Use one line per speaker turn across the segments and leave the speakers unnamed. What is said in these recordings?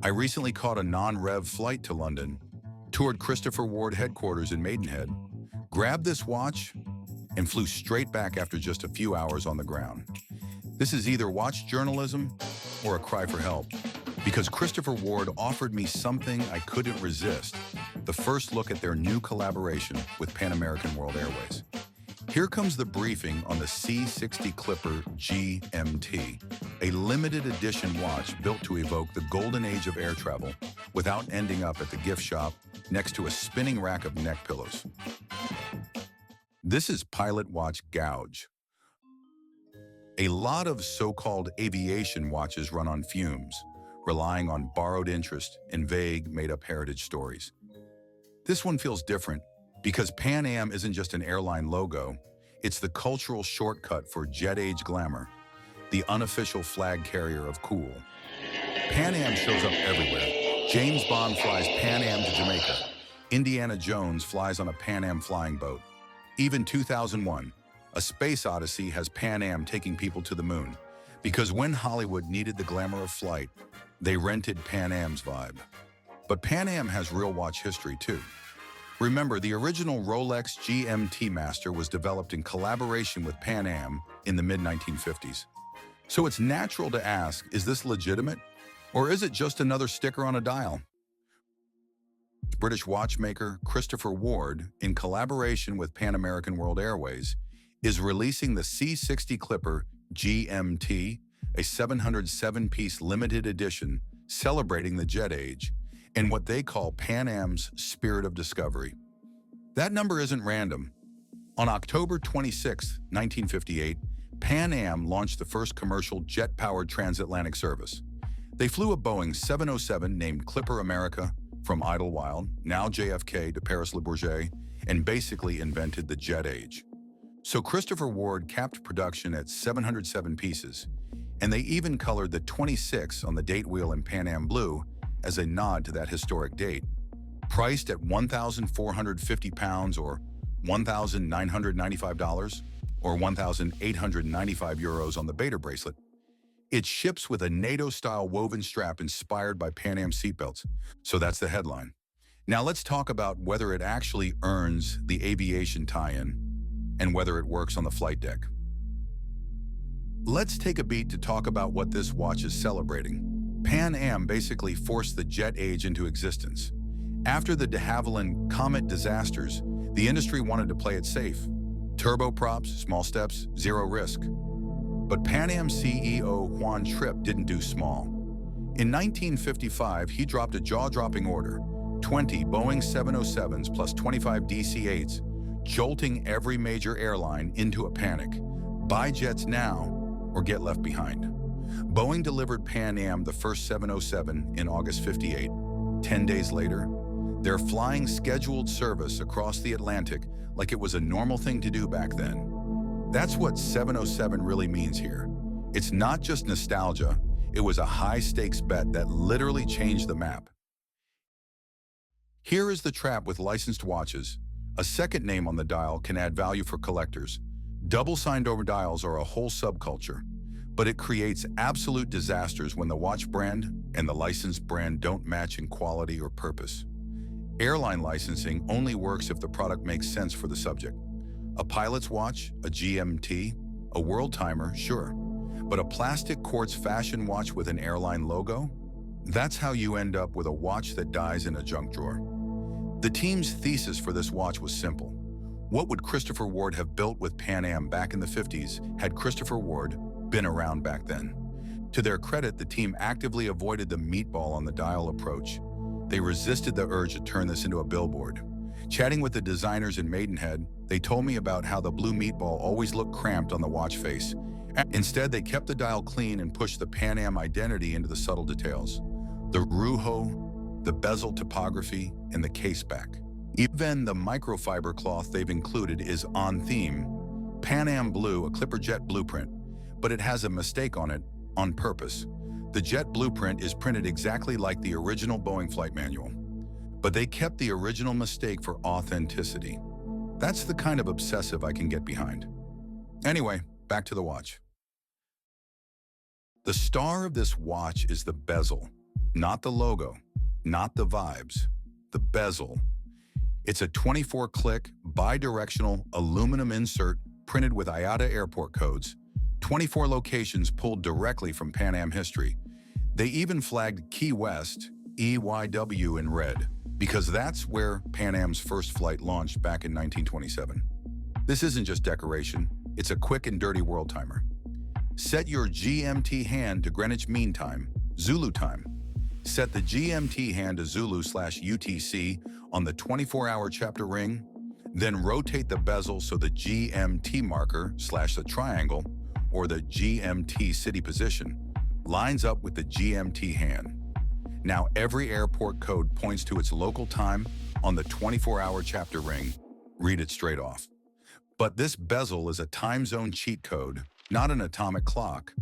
I recently caught a non-rev flight to London, toured Christopher Ward headquarters in Maidenhead, grabbed this watch, and flew straight back after just a few hours on the ground. This is either watch journalism or a cry for help, because Christopher Ward offered me something I couldn't resist, the first look at their new collaboration with Pan American World Airways. Here comes the briefing on the C60 Clipper GMT, a limited edition watch built to evoke the golden age of air travel without ending up at the gift shop next to a spinning rack of neck pillows. This is pilot watch Gouge. A lot of so-called aviation watches run on fumes, relying on borrowed interest and vague, made-up heritage stories. This one feels different because Pan Am isn't just an airline logo, it's the cultural shortcut for jet-age glamour, the unofficial flag carrier of cool. Pan Am shows up everywhere. James Bond flies Pan Am to Jamaica. Indiana Jones flies on a Pan Am flying boat. Even 2001, A Space Odyssey has Pan Am taking people to the moon, because when Hollywood needed the glamour of flight, they rented Pan Am's vibe. But Pan Am has real watch history too. Remember, the original Rolex GMT Master was developed in collaboration with Pan Am in the mid-1950s. So it's natural to ask, is this legitimate? Or is it just another sticker on a dial? British watchmaker Christopher Ward, in collaboration with Pan American World Airways, is releasing the C60 Clipper GMT, a 707-piece limited edition celebrating the jet age and what they call Pan Am's spirit of discovery. That number isn't random. On October 26, 1958, Pan Am launched the first commercial jet-powered transatlantic service. They flew a Boeing 707 named Clipper America from Idlewild, now JFK, to Paris Le Bourget, and basically invented the jet age. So Christopher Ward capped production at 707 pieces, and they even colored the 26 on the date wheel in Pan Am Blue as a nod to that historic date. Priced at £1,450 or $1,995 or €1,895 on the Beta bracelet, it ships with a NATO-style woven strap inspired by Pan Am seatbelts. So that's the headline. Now let's talk about whether it actually earns the aviation tie-in and whether it works on the flight deck. Let's take a beat to talk about what this watch is celebrating. Pan Am basically forced the jet age into existence. After the de Havilland Comet disasters, the industry wanted to play it safe. Turboprops, small steps, zero risk. But Pan Am CEO Juan Trippe didn't do small. In 1955, he dropped a jaw-dropping order, 20 Boeing 707s plus 25 DC-8s, jolting every major airline into a panic. Buy jets now or get left behind. Boeing delivered Pan Am the first 707 in August '58. 10 days later, they're flying scheduled service across the Atlantic like it was a normal thing to do back then. That's what 707 really means here. It's not just nostalgia, it was a high-stakes bet that literally changed the map. Here is the trap with licensed watches. A second name on the dial can add value for collectors. Double signed-over dials are a whole subculture, but it creates absolute disasters when the watch brand and the licensed brand don't match in quality or purpose. Airline licensing only works if the product makes sense for the subject. A pilot's watch, a GMT, a world timer, sure. But a plastic quartz fashion watch with an airline logo? That's how you end up with a watch that dies in a junk drawer. The team's thesis for this watch was simple. What would Christopher Ward have built with Pan Am back in the 50s had Christopher Ward been around back then? To their credit, the team actively avoided the meatball on the dial approach. They resisted the urge to turn this into a billboard. Chatting with the designers in Maidenhead, they told me about how the blue meatball always looked cramped on the watch face. Instead, they kept the dial clean and pushed the Pan Am identity into the subtle details. The rujo, the bezel topography, and the case back. Even the microfiber cloth they've included is on theme. Pan Am Blue, a Clipper jet blueprint, but it has a mistake on it on purpose. The jet blueprint is printed exactly like the original Boeing flight manual, but they kept the original mistake for authenticity. That's the kind of obsessive I can get behind. Anyway, back to the watch. The star of this watch is the bezel. Not the logo, not the vibes, the bezel. It's a 24-click, bi-directional aluminum insert printed with IATA airport codes, 24 locations pulled directly from Pan Am history. They even flagged Key West, EYW in red, because that's where Pan Am's first flight launched back in 1927. This isn't just decoration, it's a quick and dirty world timer. Set your GMT hand to Greenwich Mean Time, Zulu time. Set the GMT hand to Zulu/UTC on the 24-hour chapter ring, then rotate the bezel so the GMT marker/the triangle, or the GMT city position, lines up with the GMT hand. Now every airport code points to its local time on the 24-hour chapter ring. Read it straight off. But this bezel is a time zone cheat code, not an atomic clock.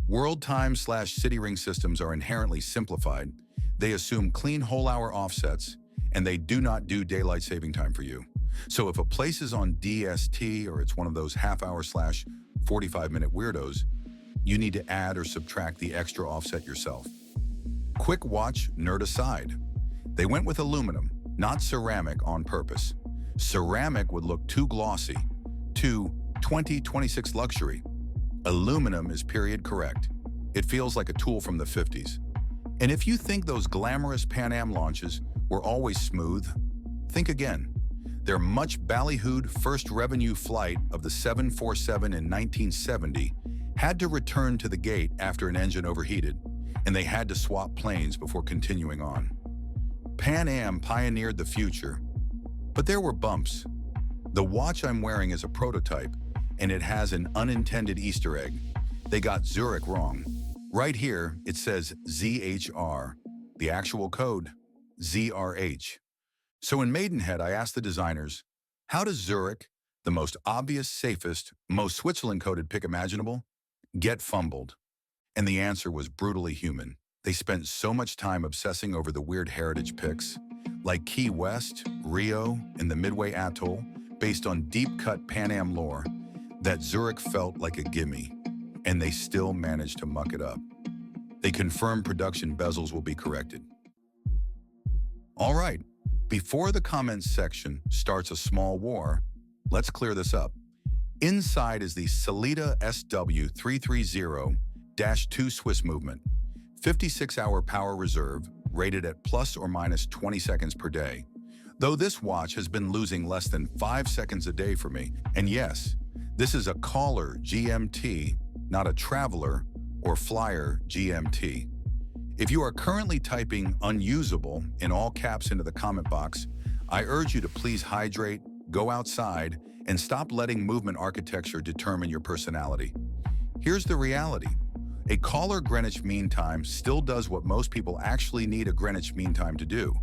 World time/city ring systems are inherently simplified. They assume clean whole hour offsets, and they do not do daylight saving time for you. So if a place is on DST or it's one of those half-hour/45-minute weirdos, you need to add or subtract the extra offset yourself. Quick watch nerd aside. They went with aluminum, not ceramic on purpose. Ceramic would look too glossy, too 2026 luxury. Aluminum is period correct. It feels like a tool from the 50s. And if you think those glamorous Pan Am launches were always smooth, think again. Their much ballyhooed first revenue flight of the 747 in 1970 had to return to the gate after an engine overheated, and they had to swap planes before continuing on. Pan Am pioneered the future, but there were bumps. The watch I'm wearing is a prototype, and it has an unintended Easter egg. They got Zurich wrong. Right here, it says ZHR, the actual code, ZRH. So in Maidenhead, I asked the designers, how does Zurich, the most obvious, safest, most Switzerland-coded pick imaginable, get fumbled? And the answer was brutally human. They spent so much time obsessing over the weird heritage picks, like Key West, Rio, and the Midway Atoll, based on deep-cut Pan Am lore, that Zurich felt like a gimme, and they still managed to muck it up. They confirmed production bezels will be corrected. All right, before the comments section starts a small war, let's clear this up. Inside is the Sellita SW330-2 Swiss movement, 56-hour power reserve, rated at plus or minus 20 seconds per day. Though this watch has been losing less than 5 seconds a day for me, and yes, this is a caller GMT, not a traveler or flyer GMT. If you are currently typing unusable in all caps into the comment box, I urge you to please hydrate, go outside, and stop letting movement architecture determine your personality. Here's the reality. A caller Greenwich Mean Time still does what most people actually need a Greenwich Mean Time to do.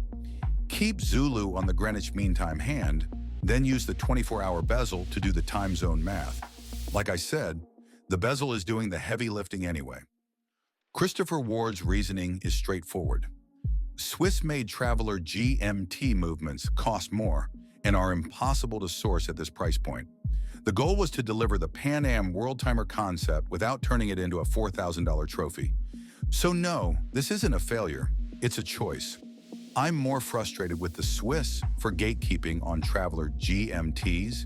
Keep Zulu on the Greenwich Mean Time hand, then use the 24-hour bezel to do the time zone math. Like I said, the bezel is doing the heavy lifting anyway. Christopher Ward's reasoning is straightforward. Swiss-made traveler GMT movements cost more and are impossible to source at this price point. The goal was to deliver the Pan Am World Timer concept without turning it into a $4,000 trophy. So no, this isn't a failure, it's a choice. I'm more frustrated with the Swiss for gatekeeping on traveler GMTs,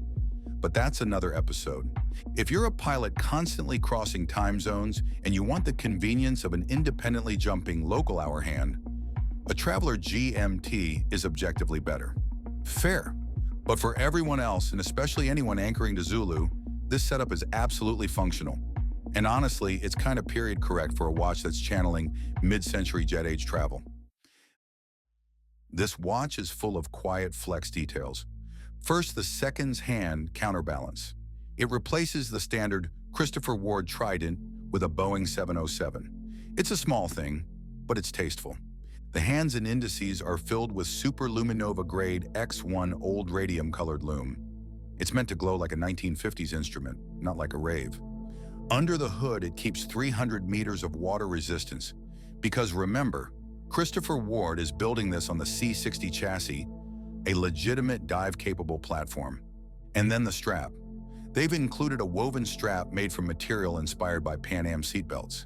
but that's another episode. If you're a pilot constantly crossing time zones and you want the convenience of an independently jumping local hour hand, a traveler GMT is objectively better. Fair. But for everyone else, and especially anyone anchoring to Zulu, this setup is absolutely functional. And honestly, it's kind of period correct for a watch that's channeling mid-century jet age travel. This watch is full of quiet flex details. First, the seconds hand counterbalance. It replaces the standard Christopher Ward Trident with a Boeing 707. It's a small thing, but it's tasteful. The hands and indices are filled with super luminova grade X1 old radium colored lume. It's meant to glow like a 1950s instrument, not like a rave. Under the hood, it keeps 300 meters of water resistance. Because remember, Christopher Ward is building this on the C60 chassis, a legitimate dive-capable platform. And then the strap. They've included a woven strap made from material inspired by Pan Am seatbelts.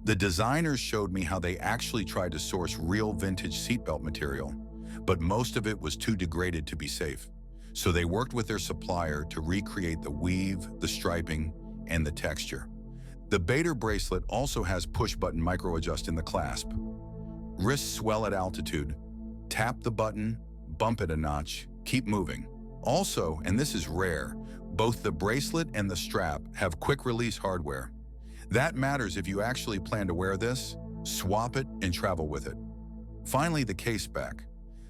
The designers showed me how they actually tried to source real vintage seatbelt material, but most of it was too degraded to be safe. So they worked with their supplier to recreate the weave, the striping, and the texture. The Bezel bracelet also has push-button micro-adjust in the clasp. Wrists swell at altitude. Tap the button, bump it a notch, keep moving. Also, and this is rare, both the bracelet and the strap have quick-release hardware. That matters if you actually plan to wear this, swap it, and travel with it. Finally, the case back.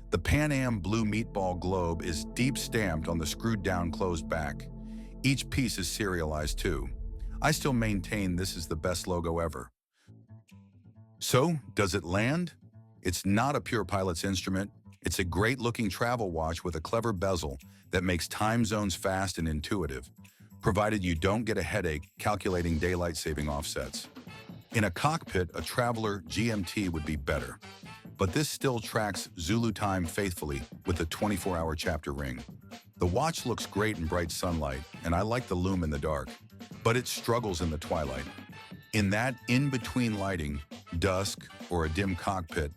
The Pan Am blue meatball globe is deep stamped on the screwed-down closed back. Each piece is serialized too. I still maintain this is the best logo ever. So, does it land? It's not a pure pilot's instrument. It's a great-looking travel watch with a clever bezel that makes time zones fast and intuitive, provided you don't get a headache calculating daylight saving offsets. In a cockpit, a Traveler GMT would be better, but this still tracks Zulu time faithfully with a 24-hour chapter ring. The watch looks great in bright sunlight, and I like the Lume in the dark, but it struggles in the twilight. In that in-between lighting, dusk, or a dim cockpit,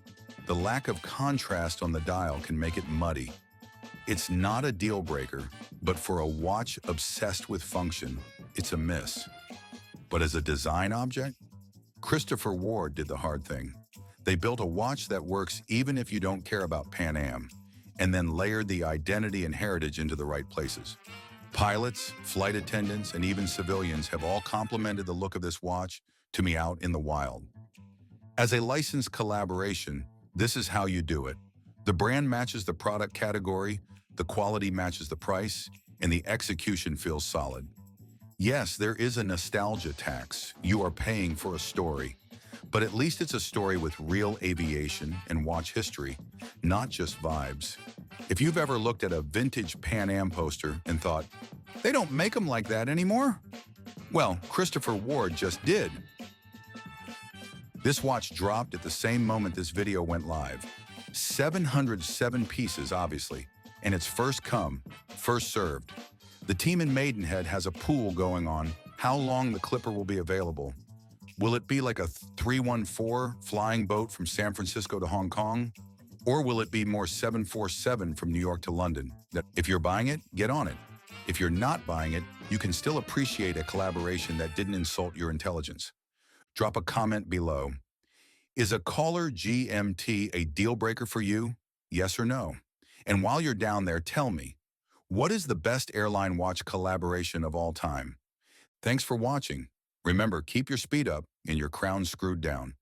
the lack of contrast on the dial can make it muddy. It's not a deal breaker, but for a watch obsessed with function, it's a miss. But as a design object, Christopher Ward did the hard thing. They built a watch that works even if you don't care about Pan Am, and then layered the identity and heritage into the right places. Pilots, flight attendants, and even civilians have all complimented the look of this watch to me out in the wild. As a licensed collaboration, this is how you do it. The brand matches the product category, the quality matches the price, and the execution feels solid. Yes, there is a nostalgia tax. You are paying for a story. But at least it's a story with real aviation and watch history, not just vibes. If you've ever looked at a vintage Pan Am poster and thought, they don't make them like that anymore? Well, Christopher Ward just did. This watch dropped at the same moment this video went live. 707 pieces, obviously, and it's first come, first served. The team in Maidenhead has a pool going on how long the Clipper will be available. Will it be like a 314 flying boat from San Francisco to Hong Kong? Or will it be more 747 from New York to London? If you're buying it, get on it. If you're not buying it, you can still appreciate a collaboration that didn't insult your intelligence. Drop a comment below. Is a Collab GMT a deal breaker for you? Yes or no? And while you're down there, tell me, what is the best airline watch collaboration of all time? Thanks for watching. Remember, keep your speed up and your crown screwed down.